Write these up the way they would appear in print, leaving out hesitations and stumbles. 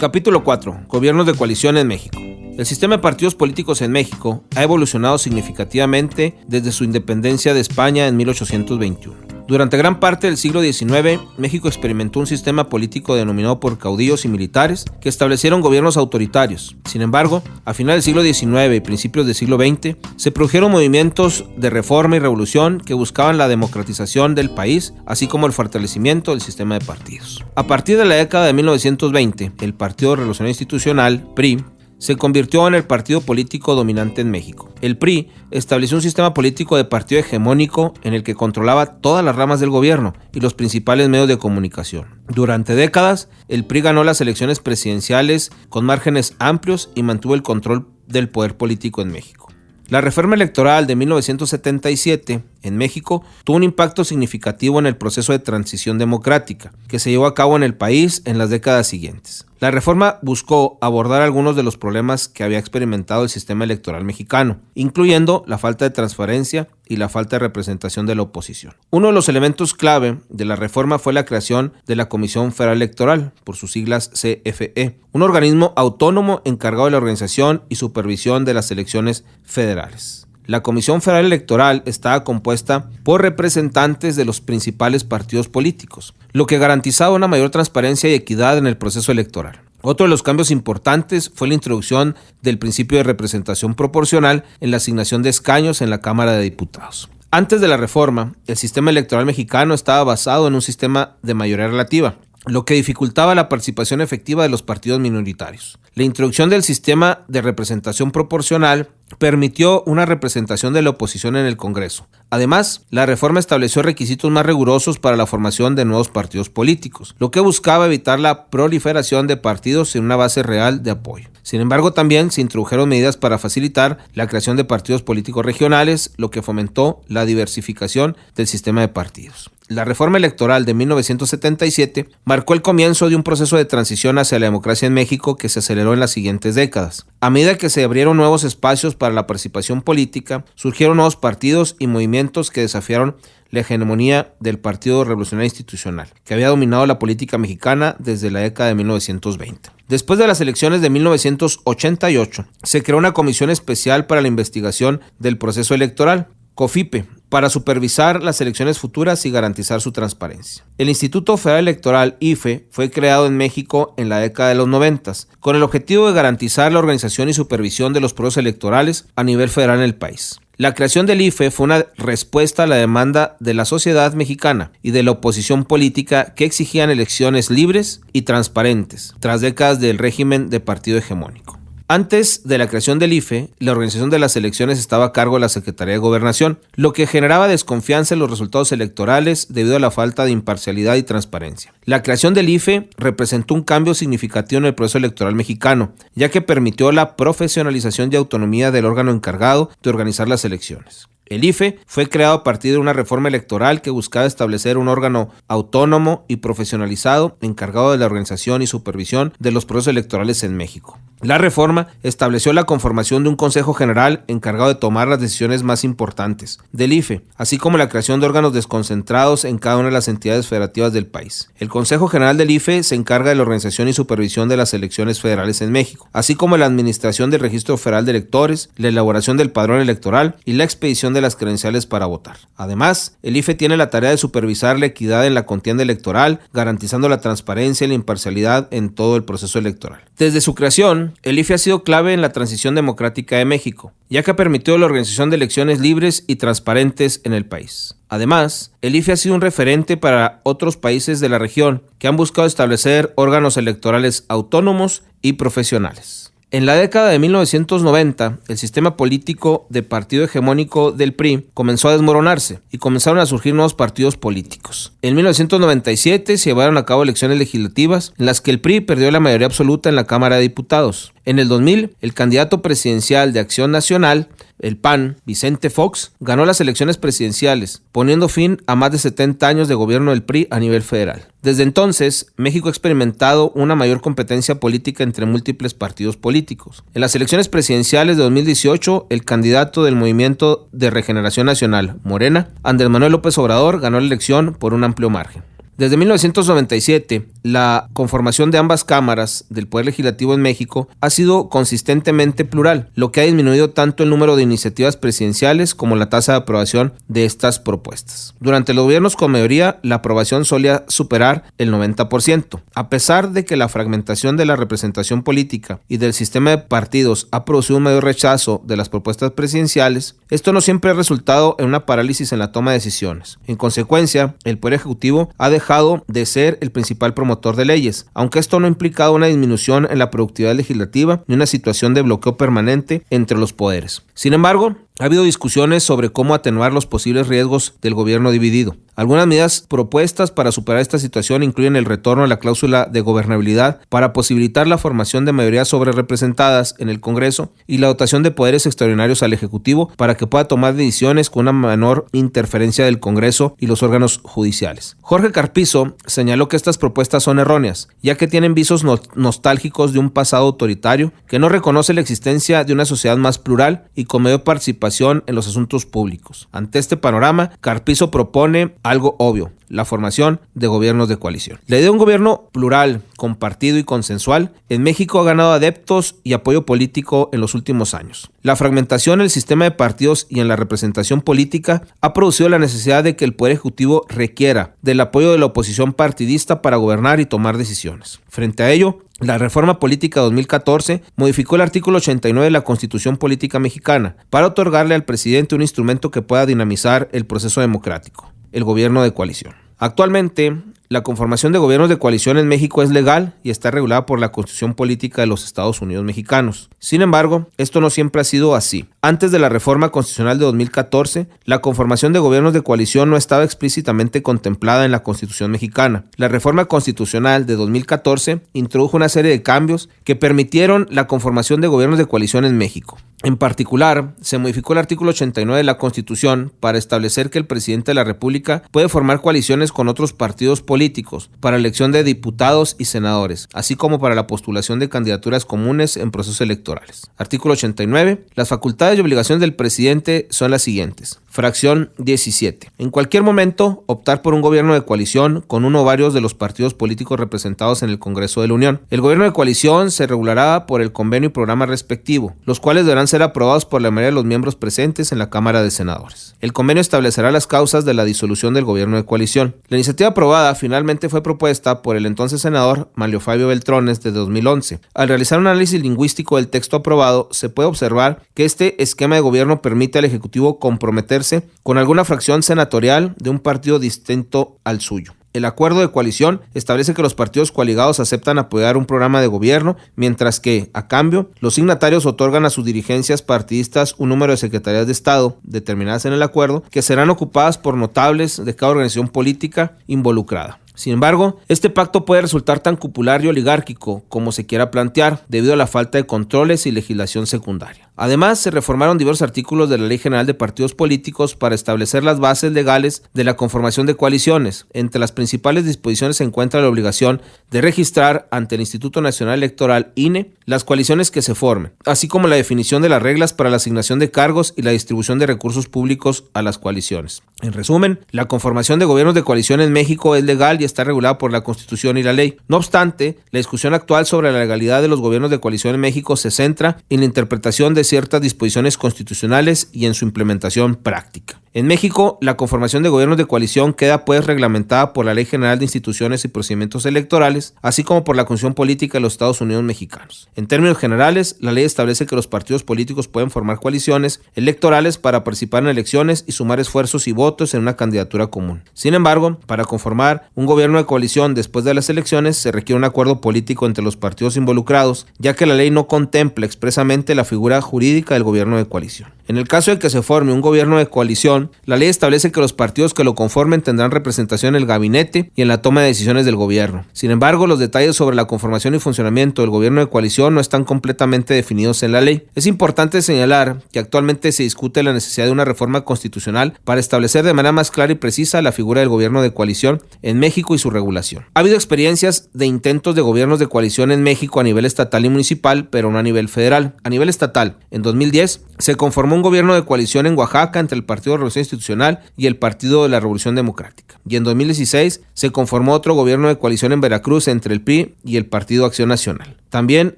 Capítulo 4. Gobiernos de coalición en México. El sistema de partidos políticos en México ha evolucionado significativamente desde su independencia de España en 1821. Durante gran parte del siglo XIX, México experimentó un sistema político denominado por caudillos y militares que establecieron gobiernos autoritarios. Sin embargo, a finales del siglo XIX y principios del siglo XX, se produjeron movimientos de reforma y revolución que buscaban la democratización del país, así como el fortalecimiento del sistema de partidos. A partir de la década de 1920, el Partido Revolucionario Institucional, PRI, se convirtió en el partido político dominante en México. El PRI estableció un sistema político de partido hegemónico en el que controlaba todas las ramas del gobierno y los principales medios de comunicación. Durante décadas, el PRI ganó las elecciones presidenciales con márgenes amplios y mantuvo el control del poder político en México. La reforma electoral de 1977 en México tuvo un impacto significativo en el proceso de transición democrática que se llevó a cabo en el país en las décadas siguientes. La reforma buscó abordar algunos de los problemas que había experimentado el sistema electoral mexicano, incluyendo la falta de transparencia y la falta de representación de la oposición. Uno de los elementos clave de la reforma fue la creación de la Comisión Federal Electoral, por sus siglas CFE, un organismo autónomo encargado de la organización y supervisión de las elecciones federales. La Comisión Federal Electoral estaba compuesta por representantes de los principales partidos políticos, lo que garantizaba una mayor transparencia y equidad en el proceso electoral. Otro de los cambios importantes fue la introducción del principio de representación proporcional en la asignación de escaños en la Cámara de Diputados. Antes de la reforma, el sistema electoral mexicano estaba basado en un sistema de mayoría relativa, lo que dificultaba la participación efectiva de los partidos minoritarios. La introducción del sistema de representación proporcional permitió una representación de la oposición en el Congreso. Además, la reforma estableció requisitos más rigurosos para la formación de nuevos partidos políticos, lo que buscaba evitar la proliferación de partidos sin una base real de apoyo. Sin embargo, también se introdujeron medidas para facilitar la creación de partidos políticos regionales, lo que fomentó la diversificación del sistema de partidos. La reforma electoral de 1977 marcó el comienzo de un proceso de transición hacia la democracia en México que se aceleró en las siguientes décadas. A medida que se abrieron nuevos espacios para la participación política, surgieron nuevos partidos y movimientos que desafiaron la hegemonía del Partido Revolucionario Institucional, que había dominado la política mexicana desde la década de 1920. Después de las elecciones de 1988, se creó una comisión especial para la investigación del proceso electoral, COFIPE, para supervisar las elecciones futuras y garantizar su transparencia. El Instituto Federal Electoral, IFE, fue creado en México en la década de los 90, con el objetivo de garantizar la organización y supervisión de los procesos electorales a nivel federal en el país. La creación del IFE fue una respuesta a la demanda de la sociedad mexicana y de la oposición política que exigían elecciones libres y transparentes, tras décadas del régimen de partido hegemónico. Antes de la creación del IFE, la organización de las elecciones estaba a cargo de la Secretaría de Gobernación, lo que generaba desconfianza en los resultados electorales debido a la falta de imparcialidad y transparencia. La creación del IFE representó un cambio significativo en el proceso electoral mexicano, ya que permitió la profesionalización y autonomía del órgano encargado de organizar las elecciones. El IFE fue creado a partir de una reforma electoral que buscaba establecer un órgano autónomo y profesionalizado encargado de la organización y supervisión de los procesos electorales en México. La reforma estableció la conformación de un Consejo General encargado de tomar las decisiones más importantes del IFE, así como la creación de órganos desconcentrados en cada una de las entidades federativas del país. El Consejo General del IFE se encarga de la organización y supervisión de las elecciones federales en México, así como la administración del Registro Federal de Electores, la elaboración del padrón electoral y la expedición de las credenciales para votar. Además, el IFE tiene la tarea de supervisar la equidad en la contienda electoral, garantizando la transparencia y la imparcialidad en todo el proceso electoral. Desde su creación, el IFE ha sido clave en la transición democrática de México, ya que ha permitido la organización de elecciones libres y transparentes en el país. Además, el IFE ha sido un referente para otros países de la región que han buscado establecer órganos electorales autónomos y profesionales. En la década de 1990, el sistema político de partido hegemónico del PRI comenzó a desmoronarse y comenzaron a surgir nuevos partidos políticos. En 1997 se llevaron a cabo elecciones legislativas en las que el PRI perdió la mayoría absoluta en la Cámara de Diputados. En el 2000, el candidato presidencial de Acción Nacional, el PAN, Vicente Fox, ganó las elecciones presidenciales, poniendo fin a más de 70 años de gobierno del PRI a nivel federal. Desde entonces, México ha experimentado una mayor competencia política entre múltiples partidos políticos. En las elecciones presidenciales de 2018, el candidato del Movimiento de Regeneración Nacional, Morena, Andrés Manuel López Obrador, ganó la elección por un amplio margen. Desde 1997, la conformación de ambas cámaras del Poder Legislativo en México ha sido consistentemente plural, lo que ha disminuido tanto el número de iniciativas presidenciales como la tasa de aprobación de estas propuestas. Durante los gobiernos con mayoría, la aprobación solía superar el 90%. A pesar de que la fragmentación de la representación política y del sistema de partidos ha producido un mayor rechazo de las propuestas presidenciales, esto no siempre ha resultado en una parálisis en la toma de decisiones. En consecuencia, el Poder Ejecutivo ha dejado de ser el principal promotor de leyes, aunque esto no ha implicado una disminución en la productividad legislativa ni una situación de bloqueo permanente entre los poderes. Sin embargo, ha habido discusiones sobre cómo atenuar los posibles riesgos del gobierno dividido. Algunas medidas propuestas para superar esta situación incluyen el retorno a la cláusula de gobernabilidad para posibilitar la formación de mayorías sobrerepresentadas en el Congreso y la dotación de poderes extraordinarios al Ejecutivo para que pueda tomar decisiones con una menor interferencia del Congreso y los órganos judiciales. Jorge Carpizo señaló que estas propuestas son erróneas, ya que tienen visos nostálgicos de un pasado autoritario que no reconoce la existencia de una sociedad más plural y con mayor participación en los asuntos públicos. Ante este panorama, Carpizo propone algo obvio: la formación de gobiernos de coalición. La idea de un gobierno plural, compartido y consensual en México ha ganado adeptos y apoyo político en los últimos años. La fragmentación en el sistema de partidos y en la representación política ha producido la necesidad de que el Poder Ejecutivo requiera del apoyo de la oposición partidista para gobernar y tomar decisiones. Frente a ello, la reforma política 2014 modificó el artículo 89 de la Constitución Política Mexicana para otorgarle al presidente un instrumento que pueda dinamizar el proceso democrático: el gobierno de coalición. Actualmente, la conformación de gobiernos de coalición en México es legal y está regulada por la Constitución Política de los Estados Unidos Mexicanos. Sin embargo, esto no siempre ha sido así. Antes de la reforma constitucional de 2014, la conformación de gobiernos de coalición no estaba explícitamente contemplada en la Constitución mexicana. La reforma constitucional de 2014 introdujo una serie de cambios que permitieron la conformación de gobiernos de coalición en México. En particular, se modificó el artículo 89 de la Constitución para establecer que el presidente de la República puede formar coaliciones con otros partidos políticos para elección de diputados y senadores, así como para la postulación de candidaturas comunes en procesos electorales. Artículo 89. Las facultades y obligaciones del presidente son las siguientes. Fracción 17. En cualquier momento, optar por un gobierno de coalición con uno o varios de los partidos políticos representados en el Congreso de la Unión. El gobierno de coalición se regulará por el convenio y programa respectivo, los cuales deberán ser aprobados por la mayoría de los miembros presentes en la Cámara de Senadores. El convenio establecerá las causas de la disolución del gobierno de coalición. La iniciativa aprobada finalmente fue propuesta por el entonces senador Manlio Fabio Beltrones de 2011. Al realizar un análisis lingüístico del texto aprobado, se puede observar que este esquema de gobierno permite al Ejecutivo comprometerse con alguna fracción senatorial de un partido distinto al suyo. El acuerdo de coalición establece que los partidos coaligados aceptan apoyar un programa de gobierno, mientras que, a cambio, los signatarios otorgan a sus dirigencias partidistas un número de secretarías de Estado, determinadas en el acuerdo, que serán ocupadas por notables de cada organización política involucrada. Sin embargo, este pacto puede resultar tan cupular y oligárquico como se quiera plantear, debido a la falta de controles y legislación secundaria. Además, se reformaron diversos artículos de la Ley General de Partidos Políticos para establecer las bases legales de la conformación de coaliciones. Entre las principales disposiciones se encuentra la obligación de registrar ante el Instituto Nacional Electoral, INE, las coaliciones que se formen, así como la definición de las reglas para la asignación de cargos y la distribución de recursos públicos a las coaliciones. En resumen, la conformación de gobiernos de coalición en México es legal y está regulada por la Constitución y la ley. No obstante, la discusión actual sobre la legalidad de los gobiernos de coalición en México se centra en la interpretación de ciertas disposiciones constitucionales y en su implementación práctica. En México, la conformación de gobiernos de coalición queda pues reglamentada por la Ley General de Instituciones y Procedimientos Electorales, así como por la Constitución Política de los Estados Unidos Mexicanos. En términos generales, la ley establece que los partidos políticos pueden formar coaliciones electorales para participar en elecciones y sumar esfuerzos y votos en una candidatura común. Sin embargo, para conformar un gobierno de coalición después de las elecciones se requiere un acuerdo político entre los partidos involucrados, ya que la ley no contempla expresamente la figura jurídica del gobierno de coalición. En el caso de que se forme un gobierno de coalición, la ley establece que los partidos que lo conformen tendrán representación en el gabinete y en la toma de decisiones del gobierno. Sin embargo, los detalles sobre la conformación y funcionamiento del gobierno de coalición no están completamente definidos en la ley. Es importante señalar que actualmente se discute la necesidad de una reforma constitucional para establecer de manera más clara y precisa la figura del gobierno de coalición en México y su regulación. Ha habido experiencias de intentos de gobiernos de coalición en México a nivel estatal y municipal, pero no a nivel federal. A nivel estatal, en 2010, se conformó un un gobierno de coalición en Oaxaca entre el Partido de Revolución Institucional y el Partido de la Revolución Democrática. Y en 2016 se conformó otro gobierno de coalición en Veracruz entre el PRI y el Partido Acción Nacional. También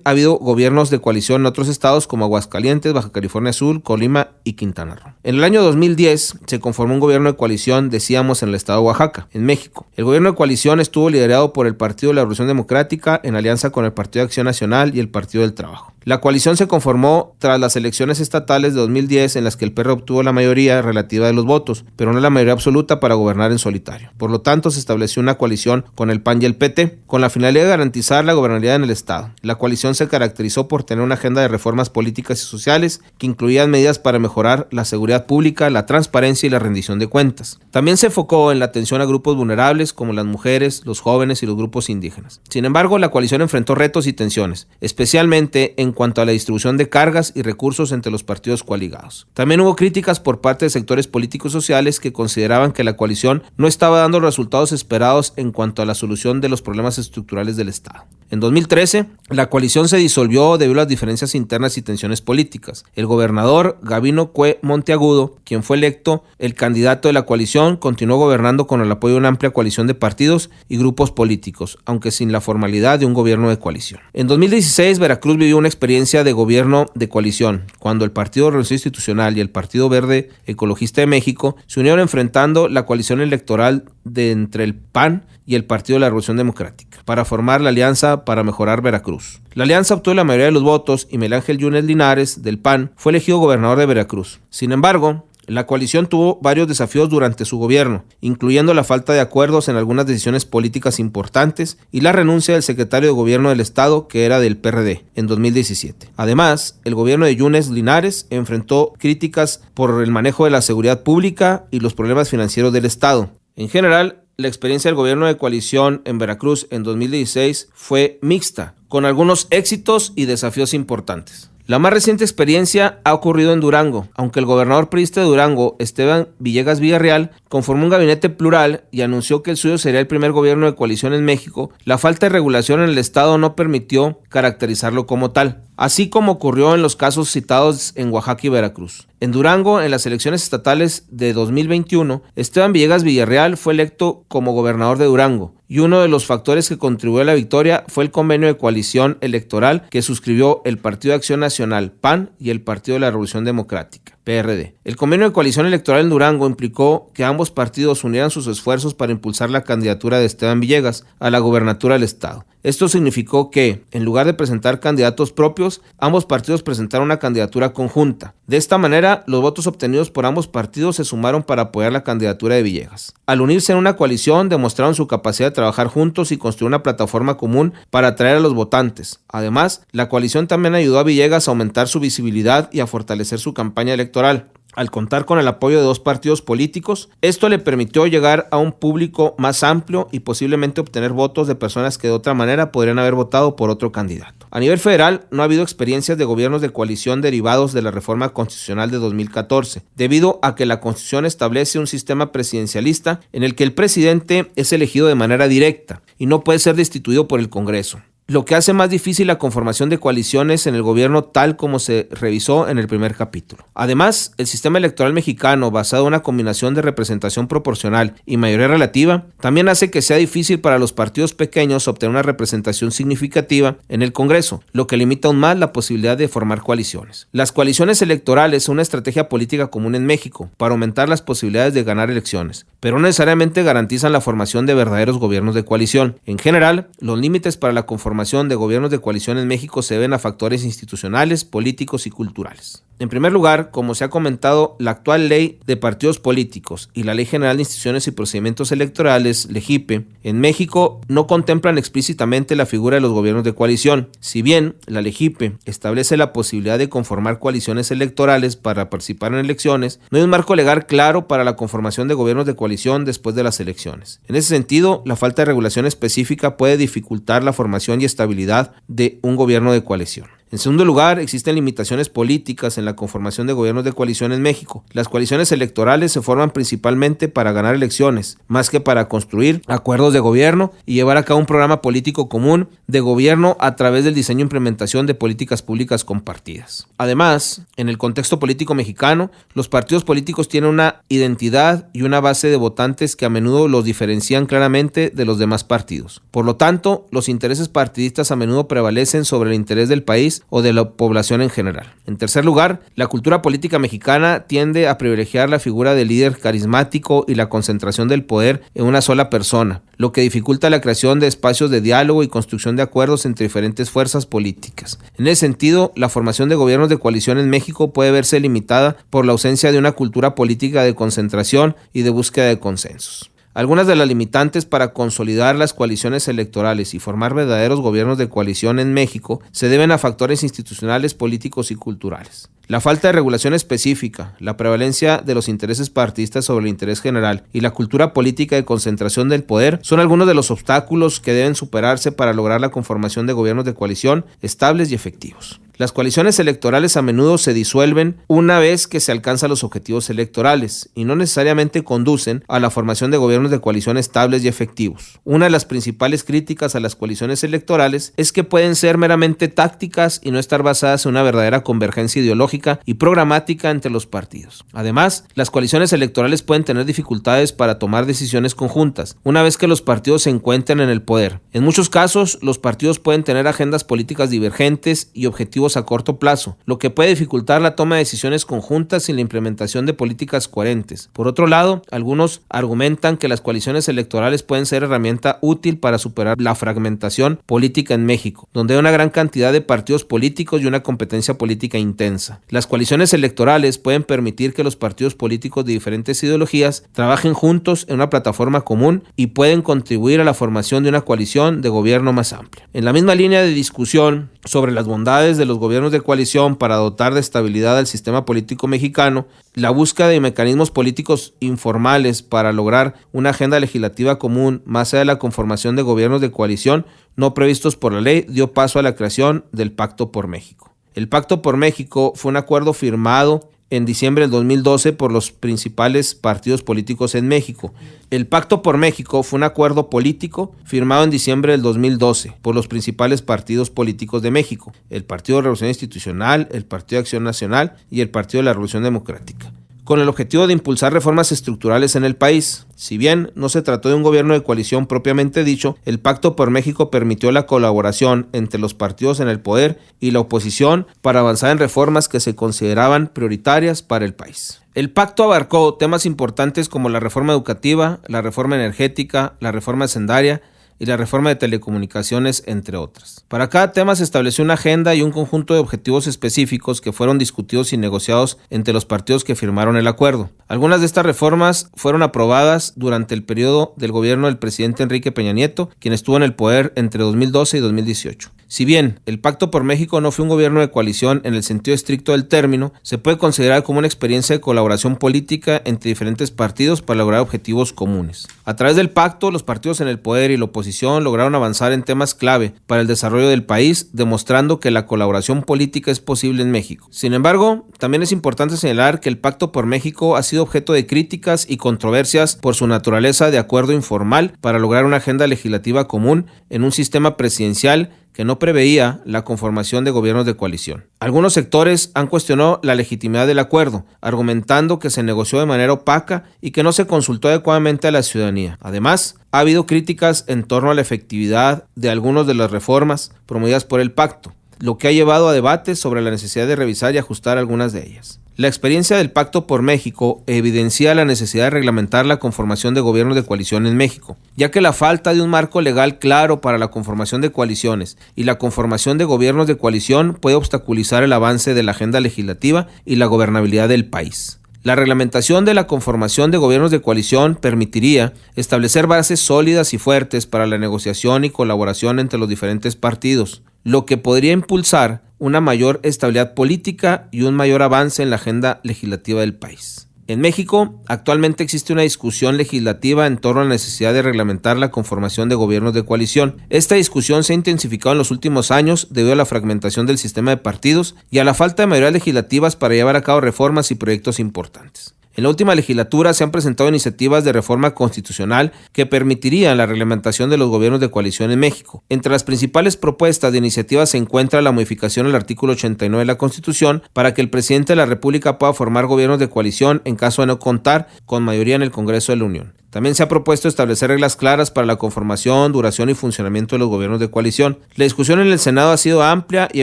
ha habido gobiernos de coalición en otros estados como Aguascalientes, Baja California Sur, Colima y Quintana Roo. En el año 2010 se conformó un gobierno de coalición, decíamos, en el estado de Oaxaca, en México. El gobierno de coalición estuvo liderado por el Partido de la Revolución Democrática en alianza con el Partido de Acción Nacional y el Partido del Trabajo. La coalición se conformó tras las elecciones estatales de 2010 en las que el PRD obtuvo la mayoría relativa de los votos, pero no la mayoría absoluta para gobernar en solitario. Por lo tanto, se estableció una coalición con el PAN y el PT, con la finalidad de garantizar la gobernabilidad en el estado. La coalición se caracterizó por tener una agenda de reformas políticas y sociales que incluían medidas para mejorar la seguridad pública, la transparencia y la rendición de cuentas. También se enfocó en la atención a grupos vulnerables como las mujeres, los jóvenes y los grupos indígenas. Sin embargo, la coalición enfrentó retos y tensiones, especialmente en cuanto a la distribución de cargas y recursos entre los partidos coaligados. También hubo críticas por parte de sectores políticos sociales que consideraban que la coalición no estaba dando los resultados esperados en cuanto a la solución de los problemas estructurales del Estado. En 2013, la coalición se disolvió debido a las diferencias internas y tensiones políticas. El gobernador Gabino Cue Monteagudo, quien fue electo el candidato de la coalición, continuó gobernando con el apoyo de una amplia coalición de partidos y grupos políticos, aunque sin la formalidad de un gobierno de coalición. En 2016, Veracruz vivió una experiencia de gobierno de coalición, cuando el Partido de Revolución Institucional y el Partido Verde Ecologista de México se unieron enfrentando la coalición electoral entre el PAN y el Partido de la Revolución Democrática para formar la Alianza para Mejorar Veracruz. La alianza obtuvo la mayoría de los votos y Miguel Ángel Yunes Linares, del PAN, fue elegido gobernador de Veracruz. Sin embargo, la coalición tuvo varios desafíos durante su gobierno, incluyendo la falta de acuerdos en algunas decisiones políticas importantes y la renuncia del secretario de gobierno del estado, que era del PRD, en 2017. Además, el gobierno de Yunes Linares enfrentó críticas por el manejo de la seguridad pública y los problemas financieros del estado. En general, la experiencia del gobierno de coalición en Veracruz en 2016 fue mixta, con algunos éxitos y desafíos importantes. La más reciente experiencia ha ocurrido en Durango, aunque el gobernador priista de Durango, Esteban Villegas Villarreal, conformó un gabinete plural y anunció que el suyo sería el primer gobierno de coalición en México. La falta de regulación en el estado no permitió caracterizarlo como tal, así como ocurrió en los casos citados en Oaxaca y Veracruz. En Durango, en las elecciones estatales de 2021, Esteban Villegas Villarreal fue electo como gobernador de Durango, y uno de los factores que contribuyó a la victoria fue el convenio de coalición electoral que suscribió el Partido de Acción Nacional, PAN, y el Partido de la Revolución Democrática, PRD. El convenio de coalición electoral en Durango implicó que ambos partidos unieran sus esfuerzos para impulsar la candidatura de Esteban Villegas a la gobernatura del estado. Esto significó que, en lugar de presentar candidatos propios, ambos partidos presentaron una candidatura conjunta. De esta manera, los votos obtenidos por ambos partidos se sumaron para apoyar la candidatura de Villegas. Al unirse en una coalición, demostraron su capacidad de trabajar juntos y construir una plataforma común para atraer a los votantes. Además, la coalición también ayudó a Villegas a aumentar su visibilidad y a fortalecer su campaña electoral. Al contar con el apoyo de dos partidos políticos, esto le permitió llegar a un público más amplio y posiblemente obtener votos de personas que de otra manera podrían haber votado por otro candidato. A nivel federal, no ha habido experiencias de gobiernos de coalición derivados de la reforma constitucional de 2014, debido a que la Constitución establece un sistema presidencialista en el que el presidente es elegido de manera directa y no puede ser destituido por el Congreso, lo que hace más difícil la conformación de coaliciones en el gobierno tal como se revisó en el primer capítulo. Además, el sistema electoral mexicano, basado en una combinación de representación proporcional y mayoría relativa, también hace que sea difícil para los partidos pequeños obtener una representación significativa en el Congreso, lo que limita aún más la posibilidad de formar coaliciones. Las coaliciones electorales son una estrategia política común en México para aumentar las posibilidades de ganar elecciones, pero no necesariamente garantizan la formación de verdaderos gobiernos de coalición. En general, los límites para la conformación de gobiernos de coalición en México se deben a factores institucionales, políticos y culturales. En primer lugar, como se ha comentado, la actual ley de partidos políticos y la Ley General de Instituciones y Procedimientos Electorales, LEGIPE, en México no contemplan explícitamente la figura de los gobiernos de coalición. Si bien la LEGIPE establece la posibilidad de conformar coaliciones electorales para participar en elecciones, no hay un marco legal claro para la conformación de gobiernos de coalición después de las elecciones. En ese sentido, la falta de regulación específica puede dificultar la formación y estabilidad de un gobierno de coalición. En segundo lugar, existen limitaciones políticas en la conformación de gobiernos de coalición en México. Las coaliciones electorales se forman principalmente para ganar elecciones, más que para construir acuerdos de gobierno y llevar a cabo un programa político común de gobierno a través del diseño e implementación de políticas públicas compartidas. Además, en el contexto político mexicano, los partidos políticos tienen una identidad y una base de votantes que a menudo los diferencian claramente de los demás partidos. Por lo tanto, los intereses partidistas a menudo prevalecen sobre el interés del país o de la población en general. En tercer lugar, la cultura política mexicana tiende a privilegiar la figura del líder carismático y la concentración del poder en una sola persona, lo que dificulta la creación de espacios de diálogo y construcción de acuerdos entre diferentes fuerzas políticas. En ese sentido, la formación de gobiernos de coalición en México puede verse limitada por la ausencia de una cultura política de concentración y de búsqueda de consensos. Algunas de las limitantes para consolidar las coaliciones electorales y formar verdaderos gobiernos de coalición en México se deben a factores institucionales, políticos y culturales. La falta de regulación específica, la prevalencia de los intereses partidistas sobre el interés general y la cultura política de concentración del poder son algunos de los obstáculos que deben superarse para lograr la conformación de gobiernos de coalición estables y efectivos. Las coaliciones electorales a menudo se disuelven una vez que se alcanzan los objetivos electorales y no necesariamente conducen a la formación de gobiernos de coalición estables y efectivos. Una de las principales críticas a las coaliciones electorales es que pueden ser meramente tácticas y no estar basadas en una verdadera convergencia ideológica y programática entre los partidos. Además, las coaliciones electorales pueden tener dificultades para tomar decisiones conjuntas una vez que los partidos se encuentren en el poder. En muchos casos, los partidos pueden tener agendas políticas divergentes y objetivos a corto plazo, lo que puede dificultar la toma de decisiones conjuntas y la implementación de políticas coherentes. Por otro lado, algunos argumentan que las coaliciones electorales pueden ser herramienta útil para superar la fragmentación política en México, donde hay una gran cantidad de partidos políticos y una competencia política intensa. Las coaliciones electorales pueden permitir que los partidos políticos de diferentes ideologías trabajen juntos en una plataforma común y pueden contribuir a la formación de una coalición de gobierno más amplia. En la misma línea de discusión sobre las bondades de los gobiernos de coalición para dotar de estabilidad al sistema político mexicano, la búsqueda de mecanismos políticos informales para lograr una agenda legislativa común más allá de la conformación de gobiernos de coalición no previstos por la ley dio paso a la creación del Pacto por México. El Pacto por México fue un acuerdo firmado en diciembre del 2012 por los principales partidos políticos en México. El Pacto por México fue un acuerdo político firmado en diciembre del 2012 por los principales partidos políticos de México, el Partido de Revolución Institucional, el Partido de Acción Nacional y el Partido de la Revolución Democrática, con el objetivo de impulsar reformas estructurales en el país. Si bien no se trató de un gobierno de coalición propiamente dicho, el Pacto por México permitió la colaboración entre los partidos en el poder y la oposición para avanzar en reformas que se consideraban prioritarias para el país. El pacto abarcó temas importantes como la reforma educativa, la reforma energética, la reforma hacendaria y la reforma de telecomunicaciones, entre otras. Para cada tema se estableció una agenda y un conjunto de objetivos específicos que fueron discutidos y negociados entre los partidos que firmaron el acuerdo. Algunas de estas reformas fueron aprobadas durante el periodo del gobierno del presidente Enrique Peña Nieto, quien estuvo en el poder entre 2012 y 2018. Si bien el Pacto por México no fue un gobierno de coalición en el sentido estricto del término, se puede considerar como una experiencia de colaboración política entre diferentes partidos para lograr objetivos comunes. A través del pacto, los partidos en el poder y la oposición lograron avanzar en temas clave para el desarrollo del país, demostrando que la colaboración política es posible en México. Sin embargo, también es importante señalar que el Pacto por México ha sido objeto de críticas y controversias por su naturaleza de acuerdo informal para lograr una agenda legislativa común en un sistema presidencial que no preveía la conformación de gobiernos de coalición. Algunos sectores han cuestionado la legitimidad del acuerdo, argumentando que se negoció de manera opaca y que no se consultó adecuadamente a la ciudadanía. Además, ha habido críticas en torno a la efectividad de algunas de las reformas promovidas por el pacto, lo que ha llevado a debates sobre la necesidad de revisar y ajustar algunas de ellas. La experiencia del Pacto por México evidencia la necesidad de reglamentar la conformación de gobiernos de coalición en México, ya que la falta de un marco legal claro para la conformación de coaliciones y la conformación de gobiernos de coalición puede obstaculizar el avance de la agenda legislativa y la gobernabilidad del país. La reglamentación de la conformación de gobiernos de coalición permitiría establecer bases sólidas y fuertes para la negociación y colaboración entre los diferentes partidos, lo que podría impulsar una mayor estabilidad política y un mayor avance en la agenda legislativa del país. En México, actualmente existe una discusión legislativa en torno a la necesidad de reglamentar la conformación de gobiernos de coalición. Esta discusión se ha intensificado en los últimos años debido a la fragmentación del sistema de partidos y a la falta de mayorías legislativas para llevar a cabo reformas y proyectos importantes. En la última legislatura se han presentado iniciativas de reforma constitucional que permitirían la reglamentación de los gobiernos de coalición en México. Entre las principales propuestas de iniciativa se encuentra la modificación al artículo 89 de la Constitución para que el presidente de la República pueda formar gobiernos de coalición en caso de no contar con mayoría en el Congreso de la Unión. También se ha propuesto establecer reglas claras para la conformación, duración y funcionamiento de los gobiernos de coalición. La discusión en el Senado ha sido amplia y ha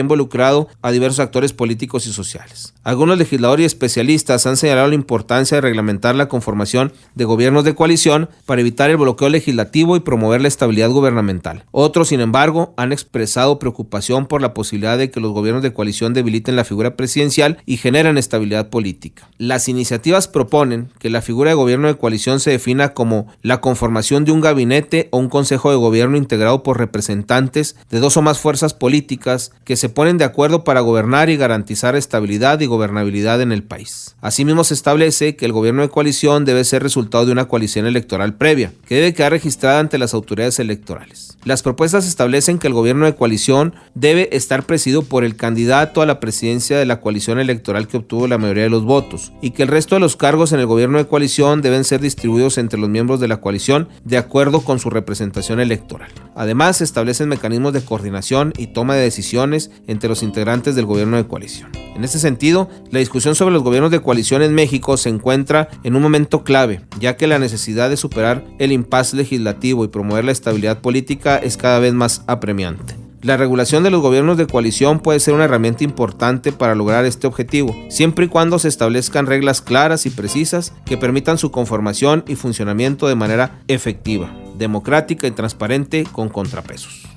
involucrado a diversos actores políticos y sociales. Algunos legisladores y especialistas han señalado la importancia de reglamentar la conformación de gobiernos de coalición para evitar el bloqueo legislativo y promover la estabilidad gubernamental. Otros, sin embargo, han expresado preocupación por la posibilidad de que los gobiernos de coalición debiliten la figura presidencial y generen estabilidad política. Las iniciativas proponen que la figura de gobierno de coalición se defina como la conformación de un gabinete o un consejo de gobierno integrado por representantes de dos o más fuerzas políticas que se ponen de acuerdo para gobernar y garantizar estabilidad y gobernabilidad en el país. Asimismo, se establece que el gobierno de coalición debe ser resultado de una coalición electoral previa, que debe quedar registrada ante las autoridades electorales. Las propuestas establecen que el gobierno de coalición debe estar presidido por el candidato a la presidencia de la coalición electoral que obtuvo la mayoría de los votos, y que el resto de los cargos en el gobierno de coalición deben ser distribuidos entre los miembros de la coalición de acuerdo con su representación electoral. Además, se establecen mecanismos de coordinación y toma de decisiones entre los integrantes del gobierno de coalición. En este sentido, la discusión sobre los gobiernos de coalición en México se encuentra en un momento clave, ya que la necesidad de superar el impasse legislativo y promover la estabilidad política es cada vez más apremiante. La regulación de los gobiernos de coalición puede ser una herramienta importante para lograr este objetivo, siempre y cuando se establezcan reglas claras y precisas que permitan su conformación y funcionamiento de manera efectiva, democrática y transparente con contrapesos.